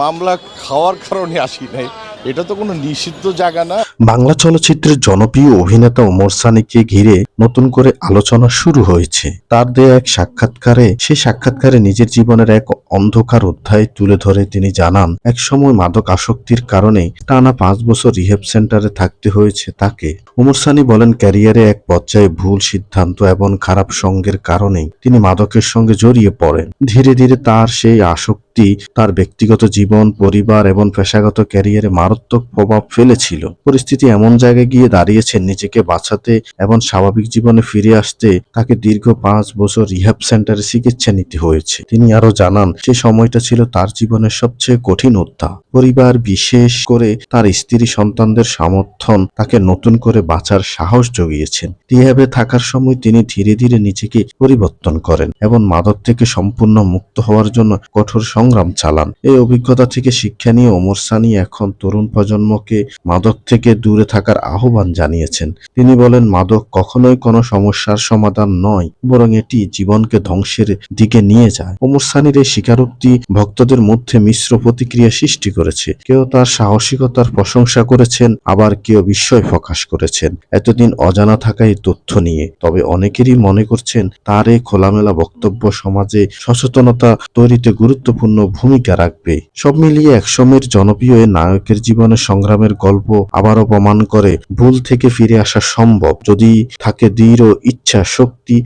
মামলা খাওয়ার কারণে আসি নাই, এটা তো কোনো নিষিদ্ধ জায়গা না। বাংলা চলচ্চিত্রের জনপ্রিয় অভিনেতা ওমর সানিকে ঘিরে নতুন করে আলোচনা শুরু হয়েছে। তার দেয়া এক সাক্ষাৎকারে নিজের জীবনের এক অন্ধকার অধ্যায় তুলে ধরে তিনি জানান, একসময় মাদক আসক্তির কারণে টানা 5 বছর রিহ্যাব সেন্টারে থাকতে হয়েছে তাকে। ওমর সানি বলেন, ক্যারিয়ারে এক পর্যায়ে ভুল সিদ্ধান্ত এবং খারাপ সঙ্গের কারণেই তিনি মাদকের সঙ্গে জড়িয়ে পড়েন। ধীরে ধীরে তার সেই আসক্তি তার ব্যক্তিগত জীবন, পরিবার এবং পেশাগত ক্যারিয়ারে মারাত্মক প্রভাব ফেলেছিল। পরিস্থিতি এমন জায়গায় গিয়ে দাঁড়িয়েছে, নিজেকে বাঁচাতে এবং স্বাভাবিক জীবনে ফিরে আসতে তাকে দীর্ঘ 5 বছর রিহ্যাব সেন্টারে চিকিৎসা নিতে হয়েছে। তিনি আরো জানান, সেই সময়টা ছিল তার জীবনের সবচেয়ে কঠিন অধ্যায়। পরিবার, বিশেষ করে তার স্ত্রী সন্তানদের সমর্থন তাকে নতুন করে বাঁচার সাহস জুগিয়েছেন। রিহ্যাবে থাকার সময় তিনি ধীরে ধীরে নিজেকে পরিবর্তন করেন এবং মাদক থেকে সম্পূর্ণ মুক্ত হওয়ার জন্য কঠোর সংগ্রাম চালান। এই অভিজ্ঞতা থেকে শিক্ষা নিয়ে ওমর সানি এখন তরুণ প্রজন্মকে মাদক থেকে দূরে থাকার আহ্বান জানিয়েছেন। তিনি বলেন, মাদক কখনোই কোনো সমস্যার সমাধান নয়, বরং এটি জীবনকে ধ্বংসের দিকে নিয়ে যায়। ওমর সানির এই স্বীকারোক্তি ভক্তদের মধ্যে মিশ্র প্রতিক্রিয়া সৃষ্টি করেছে। কেউ তার সাহসিকতার প্রশংসা করেছেন, আবার কেউ বিস্ময় প্রকাশ করেছেন এতদিন অজানা থাকা এই তথ্য নিয়ে। তবে অনেকেরই মনে করছেন, তার এই খোলামেলা বক্তব্য সমাজে সচেতনতা তৈরিতে গুরুত্বপূর্ণ ভূমিকা রাখবে। সব মিলিয়ে একসময়ের জনপ্রিয় এই নায়কের জীবনের সংগ্রামের গল্প আবারও প্রমাণ করে, ভুল থেকে ফিরে আসা সম্ভব যদি থাকে দৃঢ় ইচ্ছা শক্তি